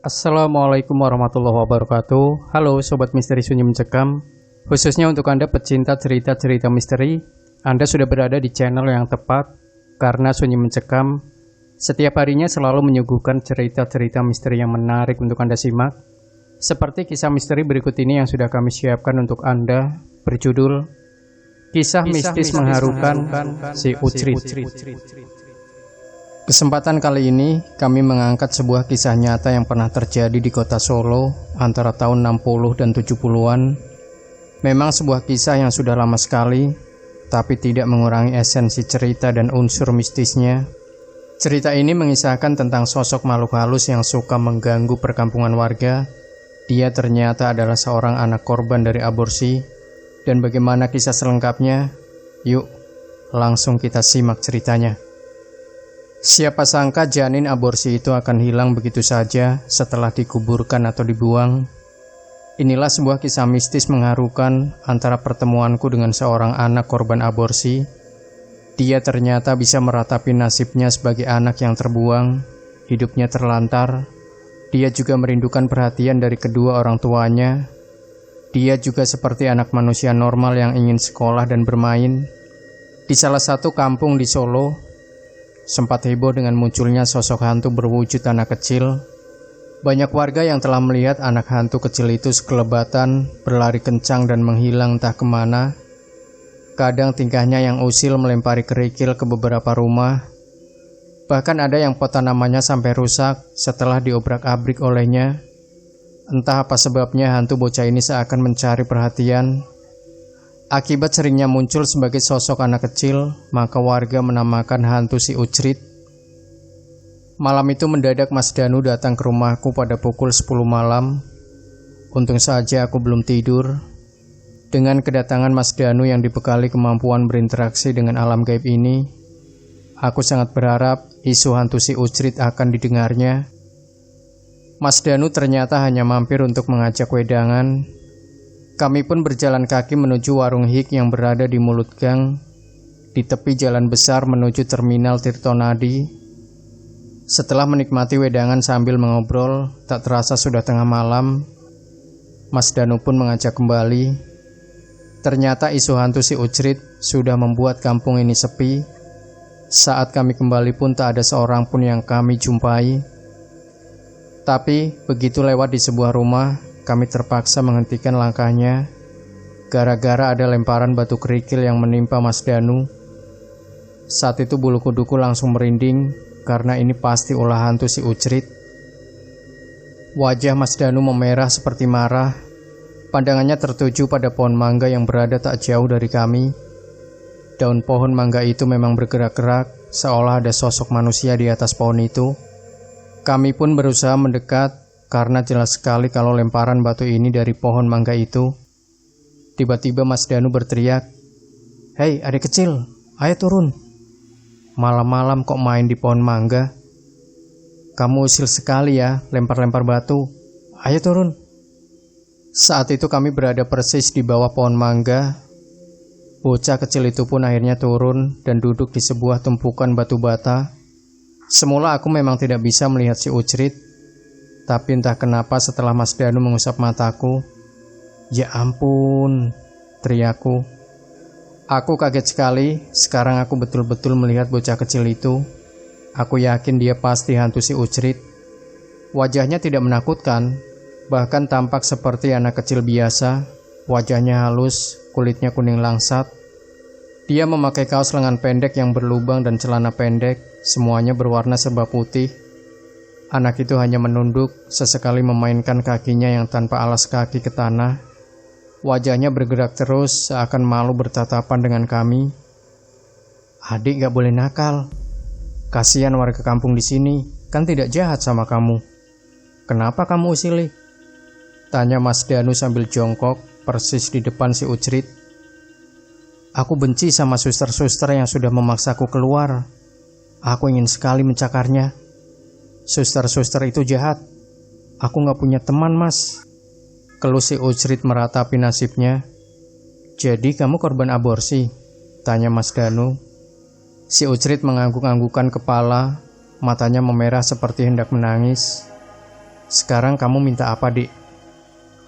Assalamualaikum warahmatullahi wabarakatuh. Halo Sobat Misteri Sunyi Mencekam. Khususnya untuk Anda pecinta cerita-cerita misteri, Anda sudah berada di channel yang tepat. Karena Sunyi Mencekam setiap harinya selalu menyuguhkan cerita-cerita misteri yang menarik untuk Anda simak. Seperti kisah misteri berikut ini yang sudah kami siapkan untuk Anda, berjudul Kisah Mistis Mengharukan Si Ucrit. Kesempatan kali ini kami mengangkat sebuah kisah nyata yang pernah terjadi di kota Solo antara tahun 60 dan 70-an. Memang sebuah kisah yang sudah lama sekali, tapi tidak mengurangi esensi cerita dan unsur mistisnya. Cerita ini mengisahkan tentang sosok makhluk halus yang suka mengganggu perkampungan warga. Dia ternyata adalah seorang anak korban dari aborsi. Dan bagaimana kisah selengkapnya? Yuk, langsung kita simak ceritanya. Siapa sangka janin aborsi itu akan hilang begitu saja setelah dikuburkan atau dibuang. Inilah sebuah kisah mistis mengharukan antara pertemuanku dengan seorang anak korban aborsi. Dia ternyata bisa meratapi nasibnya sebagai anak yang terbuang, hidupnya terlantar. Dia juga merindukan perhatian dari kedua orang tuanya. Dia juga seperti anak manusia normal yang ingin sekolah dan bermain. Di salah satu kampung di Solo, sempat heboh dengan munculnya sosok hantu berwujud anak kecil. Banyak warga yang telah melihat anak hantu kecil itu sekelebatan, berlari kencang dan menghilang entah kemana. Kadang tingkahnya yang usil melempari kerikil ke beberapa rumah. Bahkan ada yang pot tanamannya sampai rusak setelah diobrak-abrik olehnya. Entah apa sebabnya hantu bocah ini seakan mencari perhatian. Akibat seringnya muncul sebagai sosok anak kecil, maka warga menamakan hantu si Ucrit. Malam itu mendadak Mas Danu datang ke rumahku pada pukul 10 malam. Untung saja aku belum tidur. Dengan kedatangan Mas Danu yang dibekali kemampuan berinteraksi dengan alam gaib ini, aku sangat berharap isu hantu si Ucrit akan didengarnya. Mas Danu ternyata hanya mampir untuk mengajak wedangan. Kami pun berjalan kaki menuju warung hik yang berada di mulut gang, di tepi jalan besar menuju terminal Tirtonadi. Setelah menikmati wedangan sambil mengobrol, tak terasa sudah tengah malam. Mas Danu pun mengajak kembali. Ternyata isu hantu si Ucrit sudah membuat kampung ini sepi. Saat kami kembali pun tak ada seorang pun yang kami jumpai. Tapi begitu lewat di sebuah rumah, kami terpaksa menghentikan langkahnya gara-gara ada lemparan batu kerikil yang menimpa Mas Danu. Saat itu bulu kuduku langsung merinding karena ini pasti ulah hantu si Ucrit. Wajah Mas Danu memerah seperti marah. Pandangannya tertuju pada pohon mangga yang berada tak jauh dari kami. Daun pohon mangga itu memang bergerak-gerak, seolah ada sosok manusia di atas pohon itu. Kami pun berusaha mendekat, karena jelas sekali kalau lemparan batu ini dari pohon mangga itu. Tiba-tiba Mas Danu berteriak, "Hei adik kecil, ayo turun. Malam-malam kok main di pohon mangga? Kamu usil sekali ya, lempar-lempar batu. Ayo turun." Saat itu kami berada persis di bawah pohon mangga. Bocah kecil itu pun akhirnya turun dan duduk di sebuah tumpukan batu bata. Semula aku memang tidak bisa melihat si Ucrit. Tapi entah kenapa setelah Mas Danu mengusap mataku, "Ya ampun," teriakku. Aku kaget sekali, sekarang aku betul-betul melihat bocah kecil itu. Aku yakin dia pasti hantu si Ucrit. Wajahnya tidak menakutkan, bahkan tampak seperti anak kecil biasa. Wajahnya halus, kulitnya kuning langsat. Dia memakai kaos lengan pendek yang berlubang dan celana pendek, semuanya berwarna serba putih. Anak itu hanya menunduk, sesekali memainkan kakinya yang tanpa alas kaki ke tanah. Wajahnya bergerak terus, seakan malu bertatapan dengan kami. "Adik gak boleh nakal. Kasihan warga kampung di sini, kan tidak jahat sama kamu. Kenapa kamu usili?" tanya Mas Danu sambil jongkok, persis di depan si Ucrit. "Aku benci sama suster-suster yang sudah memaksaku keluar. Aku ingin sekali mencakarnya. Suster-suster itu jahat. Aku gak punya teman, Mas." Keluh si Ucrit meratapi nasibnya. "Jadi kamu korban aborsi?" tanya Mas Danu. Si Ucrit mengangguk-anggukkan kepala, matanya memerah seperti hendak menangis. Sekarang kamu minta apa, Dik?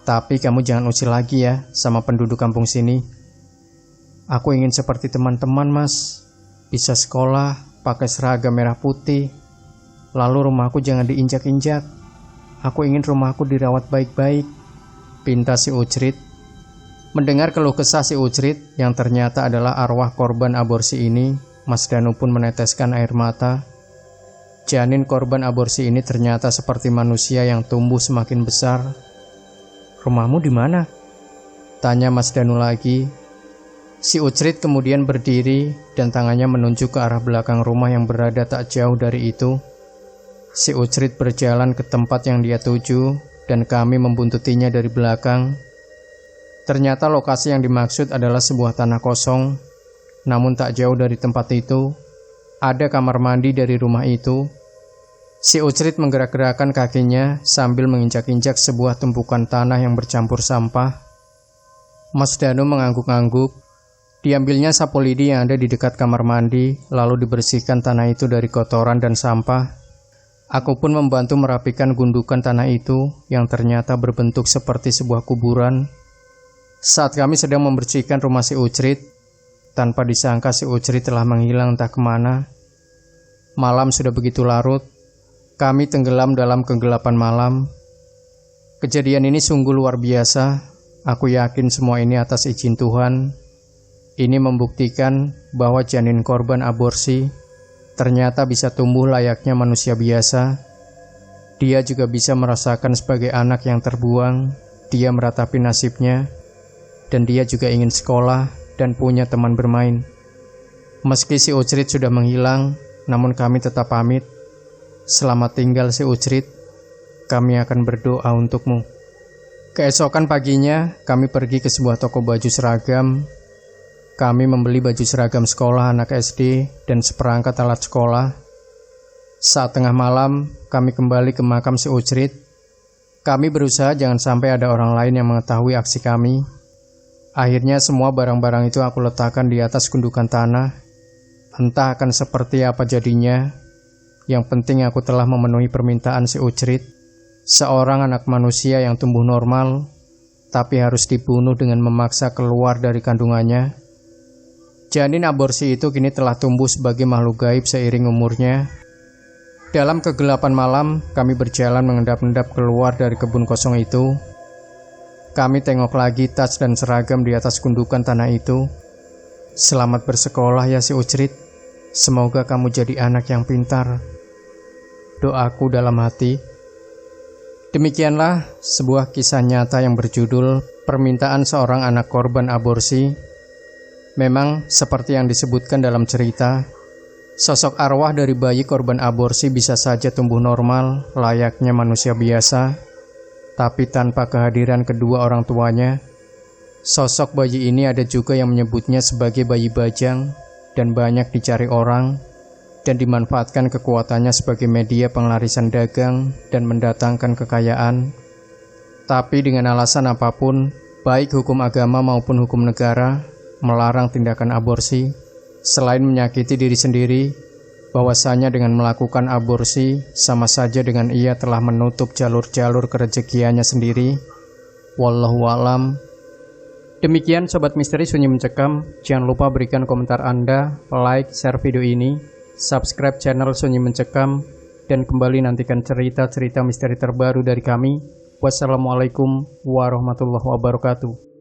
Tapi kamu jangan usil lagi ya sama penduduk kampung sini. Aku ingin seperti teman-teman, Mas. Bisa sekolah, pakai seragam merah putih. Lalu rumahku jangan diinjak-injak. Aku ingin rumahku dirawat baik-baik, pinta si Ucrit. Mendengar keluh kesah si Ucrit yang ternyata adalah arwah korban aborsi ini, Mas Danu pun meneteskan air mata. Janin korban aborsi ini ternyata seperti manusia yang tumbuh semakin besar. "Rumahmu di mana?" tanya Mas Danu lagi. Si Ucrit kemudian berdiri dan tangannya menunjuk ke arah belakang rumah yang berada tak jauh dari itu. Si Ucrit berjalan ke tempat yang dia tuju dan kami membuntutinya dari belakang. Ternyata lokasi yang dimaksud adalah sebuah tanah kosong. Namun tak jauh dari tempat itu, ada kamar mandi dari rumah itu. Si Ucrit menggerak-gerakkan kakinya sambil menginjak-injak sebuah tumpukan tanah yang bercampur sampah. Mas Danu mengangguk-angguk. Diambilnya sapu lidi yang ada di dekat kamar mandi, lalu dibersihkan tanah itu dari kotoran dan sampah. Aku pun membantu merapikan gundukan tanah itu yang ternyata berbentuk seperti sebuah kuburan. Saat kami sedang membersihkan rumah si Ucrit, tanpa disangka si Ucrit telah menghilang entah kemana. Malam sudah begitu larut. Kami tenggelam dalam kegelapan malam. Kejadian ini sungguh luar biasa. Aku yakin semua ini atas izin Tuhan. Ini membuktikan bahwa janin korban aborsi ternyata bisa tumbuh layaknya manusia biasa. Dia juga bisa merasakan sebagai anak yang terbuang. Dia meratapi nasibnya. Dan dia juga ingin sekolah dan punya teman bermain. Meski si Ucrit sudah menghilang, namun kami tetap pamit. Selamat tinggal si Ucrit, kami akan berdoa untukmu. Keesokan paginya, kami pergi ke sebuah toko baju seragam. Kami membeli baju seragam sekolah anak SD dan seperangkat alat sekolah. Saat tengah malam, kami kembali ke makam si Ucrit. Kami berusaha jangan sampai ada orang lain yang mengetahui aksi kami. Akhirnya semua barang-barang itu aku letakkan di atas gundukan tanah. Entah akan seperti apa jadinya. Yang penting aku telah memenuhi permintaan si Ucrit, seorang anak manusia yang tumbuh normal, tapi harus dibunuh dengan memaksa keluar dari kandungannya. Janin aborsi itu kini telah tumbuh sebagai makhluk gaib seiring umurnya. Dalam kegelapan malam, kami berjalan mengendap-endap keluar dari kebun kosong itu. Kami tengok lagi tas dan seragam di atas gundukan tanah itu. Selamat bersekolah ya si Ucrit, semoga kamu jadi anak yang pintar. Doaku dalam hati. Demikianlah sebuah kisah nyata yang berjudul Permintaan Seorang Anak Korban Aborsi. Memang seperti yang disebutkan dalam cerita, sosok arwah dari bayi korban aborsi bisa saja tumbuh normal layaknya manusia biasa, tapi tanpa kehadiran kedua orang tuanya. Sosok bayi ini ada juga yang menyebutnya sebagai bayi bajang dan banyak dicari orang dan dimanfaatkan kekuatannya sebagai media penglarisan dagang dan mendatangkan kekayaan. Tapi dengan alasan apapun, baik hukum agama maupun hukum negara melarang tindakan aborsi, selain menyakiti diri sendiri, bahwasanya dengan melakukan aborsi sama saja dengan ia telah menutup jalur-jalur kerezekiannya sendiri. Wallahu a'lam. Demikian Sobat Misteri Sunyi Mencekam. Jangan lupa berikan komentar Anda, like, share video ini, subscribe channel Sunyi Mencekam, dan kembali nantikan cerita-cerita misteri terbaru dari kami. Wassalamualaikum warahmatullahi wabarakatuh.